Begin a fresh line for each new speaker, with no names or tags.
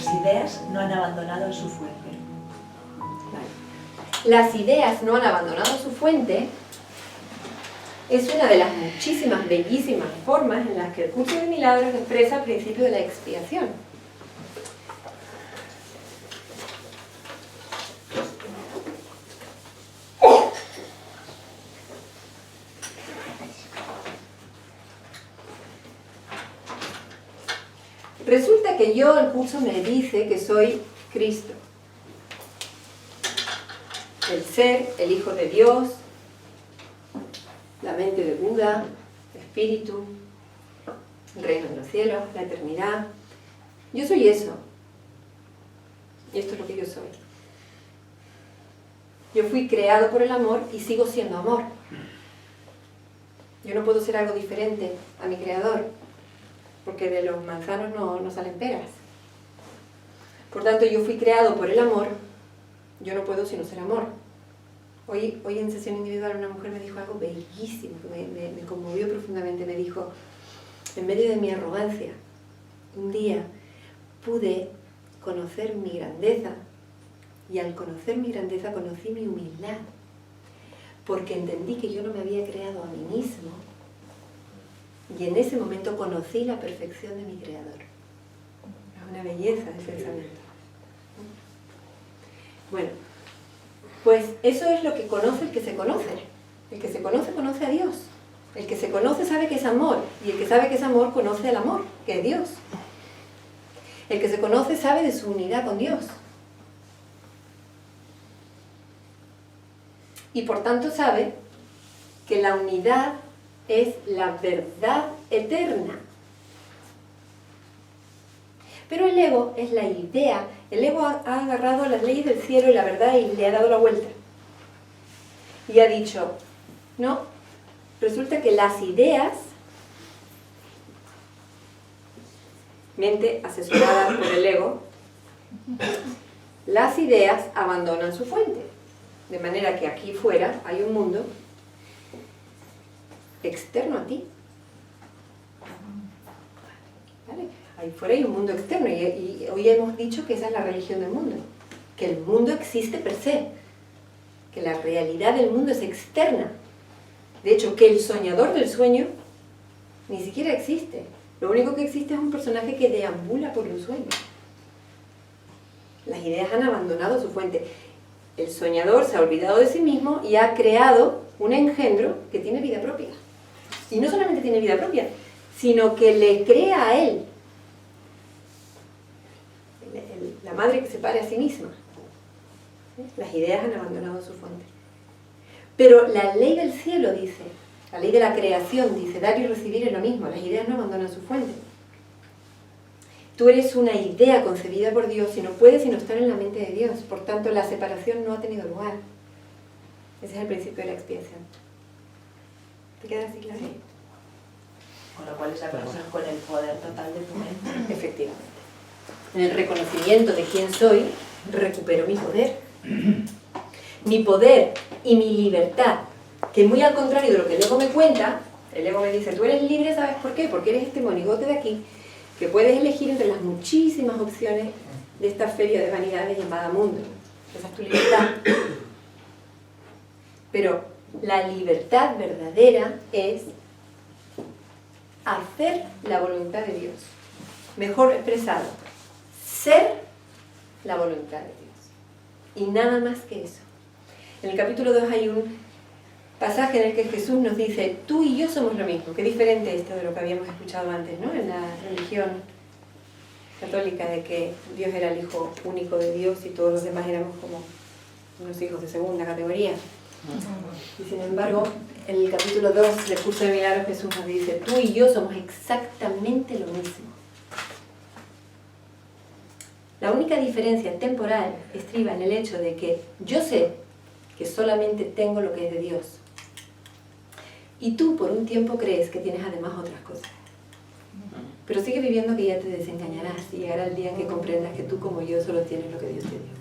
las ideas no han abandonado su fuente.
Vale. Las ideas no han abandonado su fuente es una de las muchísimas, bellísimas formas en las que el curso de milagros expresa el principio de la expiación. Resulta que yo, el curso me dice que soy Cristo, el ser, el Hijo de Dios, la mente de Buda, el Espíritu, el reino de los cielos, la eternidad. Yo soy eso. Y esto es lo que yo soy. Yo fui creado por el amor y sigo siendo amor. Yo no puedo ser algo diferente a mi creador, porque de los manzanos no salen peras. Por tanto, yo fui creado por el amor, yo no puedo sino ser amor. Hoy en sesión individual una mujer me dijo algo bellísimo, que me conmovió profundamente. Me dijo, en medio de mi arrogancia, un día pude conocer mi grandeza, y al conocer mi grandeza conocí mi humildad, porque entendí que yo no me había creado a mí mismo, y en ese momento conocí la perfección de mi creador. Es una belleza de pensamiento. Bueno, pues eso es lo que conoce el que se conoce. El que se conoce, conoce a Dios. El que se conoce sabe que es amor, y el que sabe que es amor conoce al amor, que es Dios. El que se conoce sabe de su unidad con Dios. Y por tanto sabe que la unidad es la verdad eterna. Pero el ego es la idea. El ego ha agarrado las leyes del cielo y la verdad y le ha dado la vuelta. Y ha dicho, no, resulta que las ideas, mente asesorada por el ego, las ideas abandonan su fuente. De manera que aquí fuera hay un mundo externo a ti. ¿Vale? Ahí fuera hay un mundo externo y hoy hemos dicho que esa es la religión del mundo, que el mundo existe per se, que la realidad del mundo es externa. De hecho, que el soñador del sueño ni siquiera existe. Lo único que existe es un personaje que deambula por un sueño. Las ideas han abandonado su fuente. El soñador se ha olvidado de sí mismo y ha creado un engendro que tiene vida propia. Y no solamente tiene vida propia, sino que le crea a él. La madre que se pare a sí misma. Las ideas han abandonado su fuente. Pero la ley del cielo dice, la ley de la creación dice, dar y recibir es lo mismo, las ideas no abandonan su fuente. Tú eres una idea concebida por Dios y no puedes sino estar en la mente de Dios. Por tanto, la separación no ha tenido lugar. Ese es el principio de la expiación. ¿Te queda así claro?
Sí. Con lo cual esa persona con el poder total de tu mente.
Efectivamente. En el reconocimiento de quién soy, recupero mi poder. Mi poder y mi libertad, que muy al contrario de lo que el ego me cuenta, el ego me dice, tú eres libre, ¿sabes por qué? Porque eres este monigote de aquí, que puedes elegir entre las muchísimas opciones de esta feria de vanidades llamada mundo. Esa es tu libertad. Pero la libertad verdadera es hacer la voluntad de Dios. Mejor expresado, ser la voluntad de Dios. Y nada más que eso. En el capítulo 2 hay un pasaje en el que Jesús nos dice, tú y yo somos lo mismo. Qué diferente esto de lo que habíamos escuchado antes, ¿no? En la religión católica, de que Dios era el Hijo único de Dios y todos los demás éramos como unos hijos de segunda categoría. Y sin embargo, en el capítulo 2 del curso de milagros Jesús nos dice, tú y yo somos exactamente lo mismo. La única diferencia temporal estriba en el hecho de que yo sé que solamente tengo lo que es de Dios. Y tú por un tiempo crees que tienes además otras cosas. Pero sigue viviendo que ya te desengañarás y llegará el día en que comprendas que tú como yo solo tienes lo que Dios te dio.